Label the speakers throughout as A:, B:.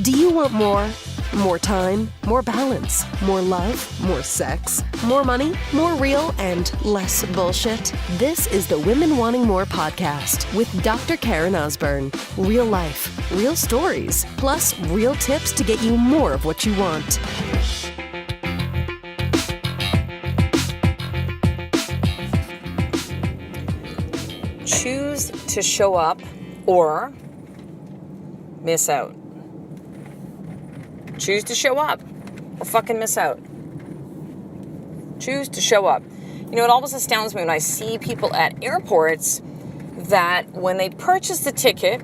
A: Do you want more? More time, more balance, more love, more sex, more money, more real, and less bullshit? This is the Women Wanting More podcast with Dr. Karen Osborne. Real life, real stories, plus real tips to get you more of what you want.
B: Choose to show up or miss out. Choose to show up or fucking miss out. Choose to show up. You know, it always astounds me when I see people at airports that when they purchase the ticket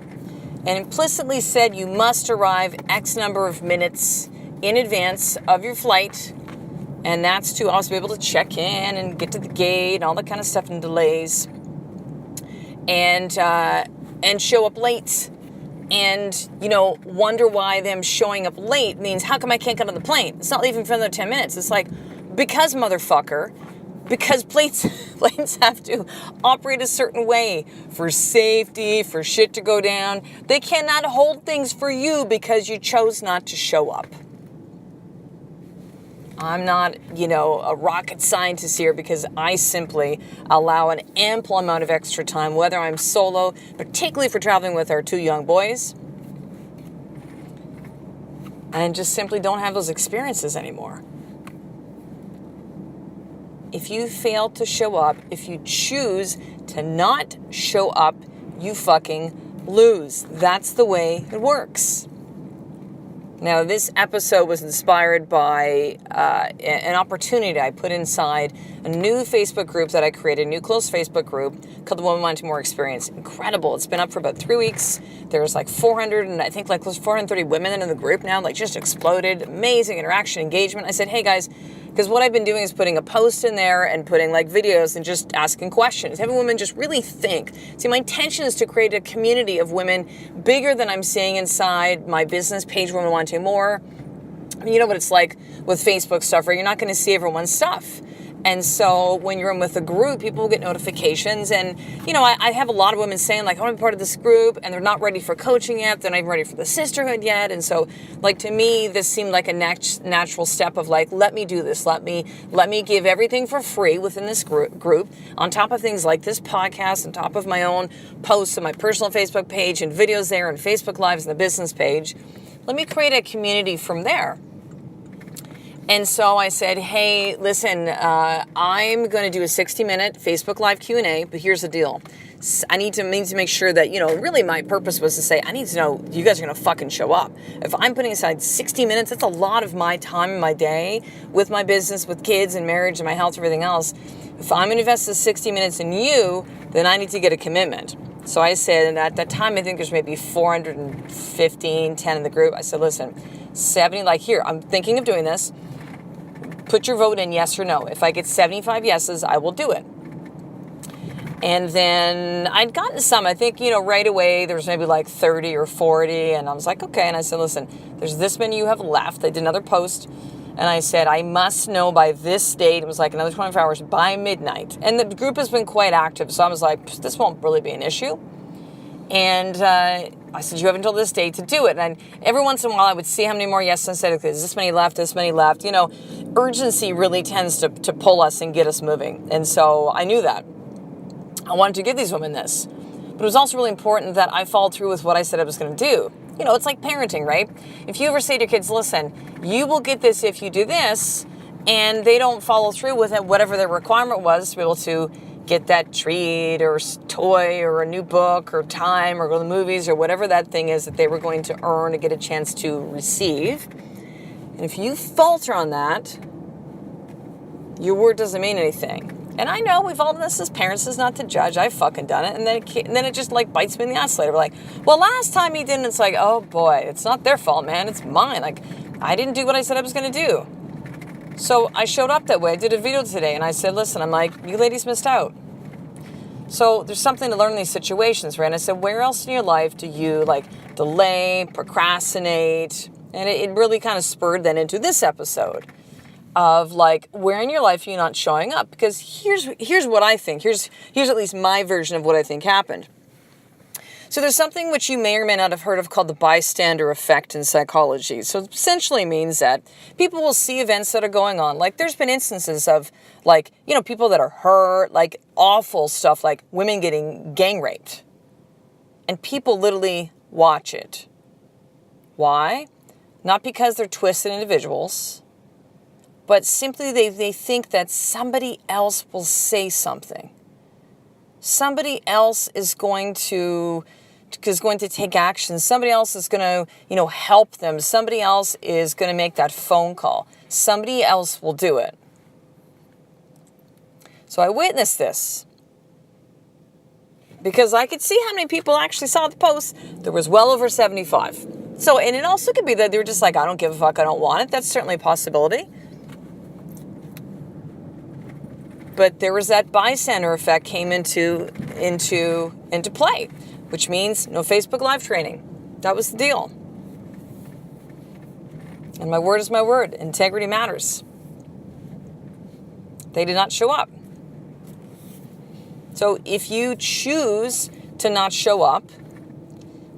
B: and implicitly said you must arrive X number of minutes in advance of your flight, and that's to also be able to check in and get to the gate and all that kind of stuff and delays, and show up late. And, you know, wonder why them showing up late means, how come I can't get on the plane? It's not leaving for another 10 minutes. It's like, because motherfucker, because planes have to operate a certain way for safety, for shit to go down. They cannot hold things for you because you chose not to show up. I'm not, a rocket scientist here because I simply allow an ample amount of extra time, whether I'm solo, particularly for traveling with our two young boys, and just simply don't have those experiences anymore. If you fail to show up, if you choose to not show up, you fucking lose. That's the way it works. Now, this episode was inspired by an opportunity I put inside a new Facebook group that I created, a new close Facebook group called the Women Wanting More Experience. Incredible. It's been up for about 3 weeks. There's like 400 and I think like close to 430 women in the group now, like just exploded. Amazing interaction, engagement. I said, hey guys, because what I've been doing is putting a post in there and putting like videos and just asking questions, having women just really think. See, my intention is to create a community of women bigger than I'm seeing inside my business page, Women Wanting More. You know what it's like with Facebook stuff, right? You're not going to see everyone's stuff. And so when you're in with a group, people will get notifications. And, I have a lot of women saying, like, I want to be part of this group, and they're not ready for coaching yet. They're not even ready for the sisterhood yet. And so, like, to me, this seemed like a natural step of, like, let me do this. Let me give everything for free within this group, on top of things like this podcast, on top of my own posts on my personal Facebook page and videos there and Facebook Lives and the business page. Let me create a community from there. And so I said, hey, listen, I'm going to do a 60-minute Facebook Live Q&A, but here's the deal. I need to make sure that, really my purpose was to say, I need to know you guys are going to fucking show up. If I'm putting aside 60 minutes, that's a lot of my time in my day with my business, with kids and marriage and my health, everything else. If I'm going to invest the 60 minutes in you, then I need to get a commitment. So I said, and at that time, I think there's maybe 415, 10 in the group. I said, listen, 70, like here, I'm thinking of doing this. Put your vote in yes or no. If I get 75 yeses, I will do it. And then I'd gotten some, I think, right away, there was maybe like 30 or 40. And I was like, okay. And I said, listen, there's this many you have left. I did another post. And I said, I must know by this date. It was like another 24 hours by midnight. And the group has been quite active. So I was like, this won't really be an issue. And I said, you have until this date to do it. And every once in a while, I would see how many more yeses and said, okay, is this many left, this many left. Urgency really tends to pull us and get us moving. And so I knew that. I wanted to give these women this. But it was also really important that I followed through with what I said I was going to do. It's like parenting, right? If you ever say to your kids, listen, you will get this if you do this, and they don't follow through with it, whatever their requirement was to be able to get that treat or toy or a new book or time or go to the movies or whatever that thing is that they were going to earn or get a chance to receive. And if you falter on that, your word doesn't mean anything. And I know we've all done this as parents, is not to judge. I've fucking done it. And then it just like bites me in the ass later. We're like, well, last time he didn't. It's like, oh boy, it's not their fault, man. It's mine. Like, I didn't do what I said I was going to do. So I showed up that way. I did a video today and I said, listen, I'm like, you ladies missed out. So there's something to learn in these situations, right? And I said, where else in your life do you like delay, procrastinate? And it really kind of spurred then into this episode of like, where in your life are you not showing up? Because here's what I think. Here's at least my version of what I think happened. So there's something which you may or may not have heard of called the bystander effect in psychology. So it essentially means that people will see events that are going on. Like there's been instances of like, people that are hurt, like awful stuff, like women getting gang raped. And people literally watch it. Why? Not because they're twisted individuals, but simply they think that somebody else will say something. Somebody else is going to take action. Somebody else is going to, help them. Somebody else is going to make that phone call. Somebody else will do it. So I witnessed this because I could see how many people actually saw the post. There was well over 75. So, and it also could be that they were just like, I don't give a fuck, I don't want it. That's certainly a possibility. But there was that bystander effect came into play, which means no Facebook Live training. That was the deal. And my word is my word. Integrity matters. They did not show up. So if you choose to not show up,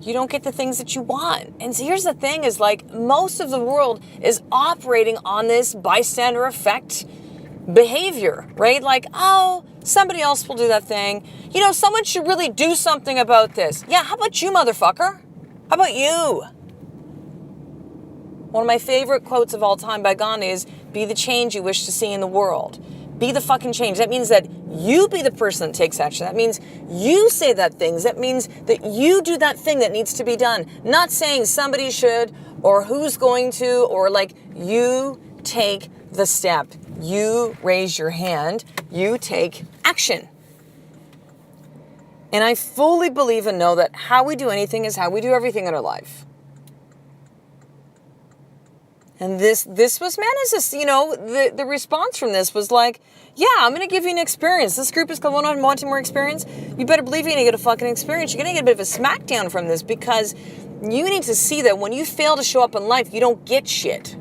B: you don't get the things that you want. And so here's the thing is like most of the world is operating on this bystander effect behavior, right? Like, oh, somebody else will do that thing. Someone should really do something about this. Yeah, how about you, motherfucker? How about you? One of my favorite quotes of all time by Gandhi is, be the change you wish to see in the world. Be the fucking change. That means that you be the person that takes action. That means you say that things. That means that you do that thing that needs to be done. Not saying somebody should or who's going to, or like you take the step. You raise your hand. You take action. And I fully believe and know that how we do anything is how we do everything in our life. And this was meant as this, the response from this was like, yeah, I'm going to give you an experience. This group is called One on Wanting More Experience. You better believe you're going to get a fucking experience. You're going to get a bit of a smackdown from this because you need to see that when you fail to show up in life, you don't get shit.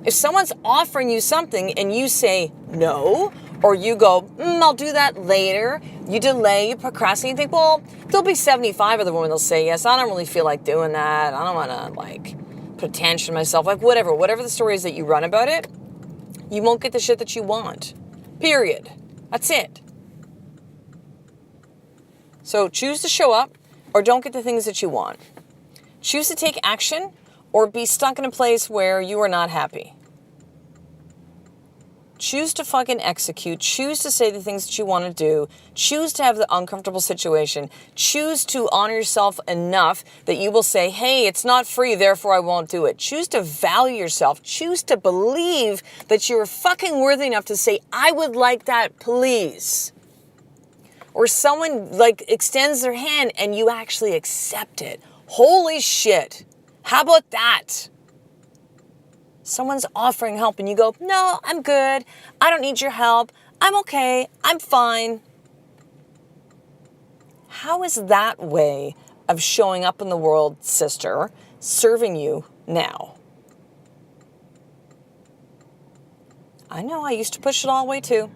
B: If someone's offering you something and you say no, or you go, I'll do that later, you delay, you procrastinate, you think, well, there'll be 75 of the women that'll say yes. I don't really feel like doing that. I don't want to put attention to myself, whatever the story is that you run about it, you won't get the shit that you want. Period. That's it. So choose to show up or don't get the things that you want. Choose to take action or be stuck in a place where you are not happy. Choose to fucking execute. Choose to say the things that you want to do. Choose to have the uncomfortable situation. Choose to honor yourself enough that you will say, hey, it's not free, therefore I won't do it. Choose to value yourself. Choose to believe that you're fucking worthy enough to say, I would like that, please. Or someone extends their hand and you actually accept it. Holy shit. How about that? Someone's offering help and you go, no, I'm good. I don't need your help. I'm okay. I'm fine. How is that way of showing up in the world, sister, serving you now? I know I used to push it all the way too.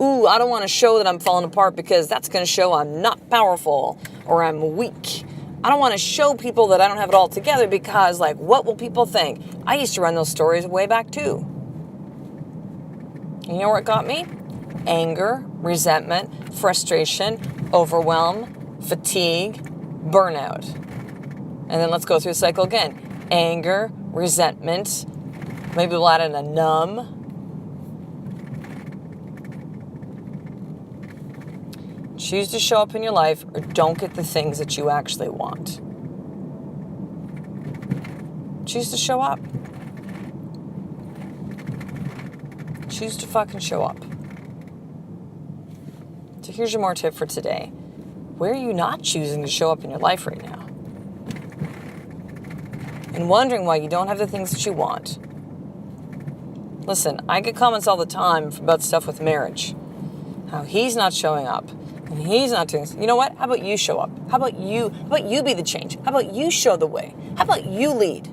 B: Ooh, I don't want to show that I'm falling apart because that's going to show I'm not powerful or I'm weak. I don't want to show people that I don't have it all together because, what will people think? I used to run those stories way back too. You know where it got me? Anger, resentment, frustration, overwhelm, fatigue, burnout. And then let's go through the cycle again. Anger, resentment, maybe we'll add in a numb. Choose to show up in your life or don't get the things that you actually want. Choose to show up. Choose to fucking show up. So here's your more tip for today. Where are you not choosing to show up in your life right now? And wondering why you don't have the things that you want. Listen, I get comments all the time about stuff with marriage. How he's not showing up. And he's not doing this. You know what? How about you show up? How about you be the change? How about you show the way? How about you lead?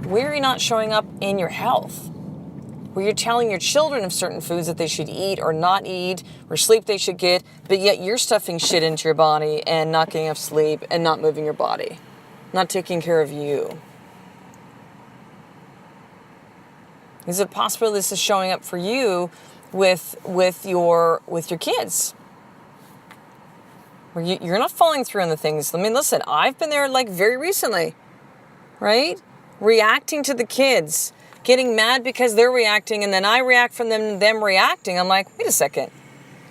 B: Where are you not showing up in your health? where you're telling your children of certain foods that they should eat or not eat, or sleep they should get, but yet you're stuffing shit into your body and not getting enough sleep and not moving your body, not taking care of you. Is it possible this is showing up for you with your kids? Where you're not following through on the things. I mean, listen, I've been there like very recently, right? Reacting to the kids, getting mad because they're reacting, and then I react from them reacting. I'm like, wait a second,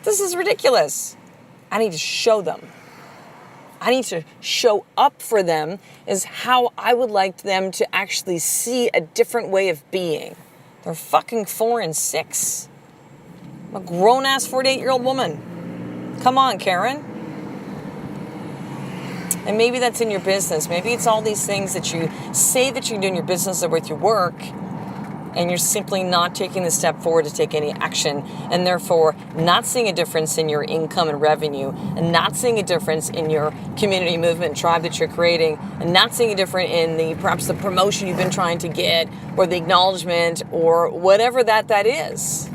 B: this is ridiculous. I need to show them. I need to show up for them is how I would like them to actually see a different way of being. They're fucking 4 and 6. I'm a grown-ass 48-year-old woman. Come on, Karen. And maybe that's in your business. Maybe it's all these things that you say that you do in your business or with your work, and you're simply not taking the step forward to take any action, and therefore not seeing a difference in your income and revenue, and not seeing a difference in your community movement tribe that you're creating, and not seeing a difference in perhaps the promotion you've been trying to get, or the acknowledgement, or whatever that is.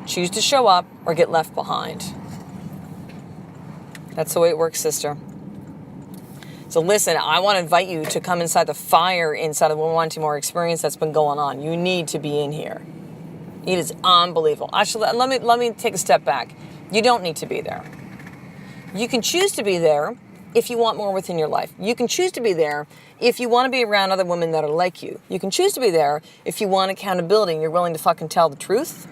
B: Choose to show up or get left behind. That's the way it works, sister. So listen, I want to invite you to come inside the fire inside of the Women Wanting More experience that's been going on. You need to be in here. It is unbelievable. Actually, let me take a step back. You don't need to be there. You can choose to be there if you want more within your life. You can choose to be there if you want to be around other women that are like you. You can choose to be there if you want accountability and you're willing to fucking tell the truth.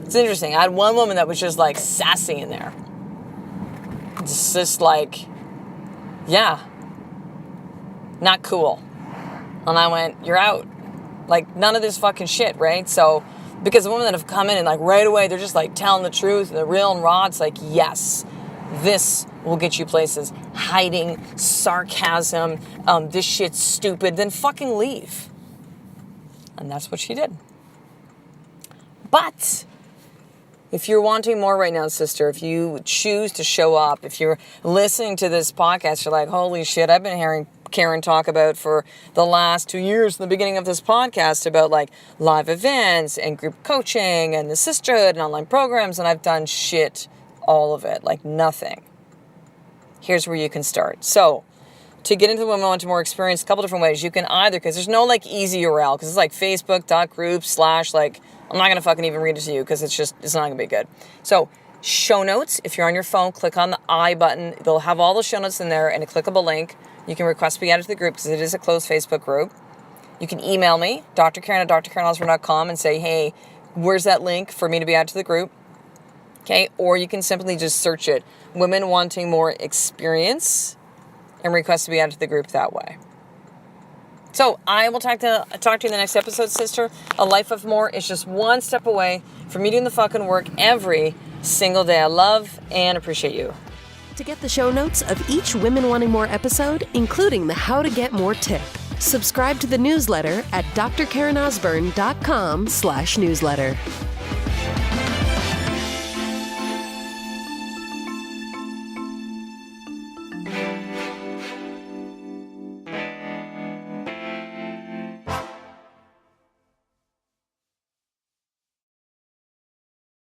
B: It's interesting. I had one woman that was just like sassy in there. It's just like, yeah, not cool. And I went, you're out. Like, none of this fucking shit, right? So, because the women that have come in and like right away, they're just like telling the truth and they're real and raw. It's like, yes, this will get you places. Hiding, sarcasm, this shit's stupid, then fucking leave. And that's what she did. But if you're wanting more right now, sister, if you choose to show up, if you're listening to this podcast, you're like, holy shit, I've been hearing Karen talk about for the last 2 years in the beginning of this podcast about like live events and group coaching and the sisterhood and online programs, and I've done shit, all of it, like nothing. Here's where you can start. So to get into the Women Wanting More experience, a couple different ways. You can either, because there's no like easy URL, because it's like facebook.group/ like, I'm not going to fucking even read it to you because it's not going to be good. So show notes, if you're on your phone, click on the I button. They'll have all the show notes in there and a clickable link. You can request to be added to the group because it is a closed Facebook group. You can email me, drkaren@drkarenosborne.com, and say, hey, where's that link for me to be added to the group? Okay, or you can simply just search it, Women Wanting More Experience, and request to be added to the group that way. So I will talk to you in the next episode, sister. A life of more is just one step away from me doing the fucking work every single day. I love and appreciate you.
A: To get the show notes of each Women Wanting More episode, including the How to Get More tip, subscribe to the newsletter at drkarenosborne.com/newsletter.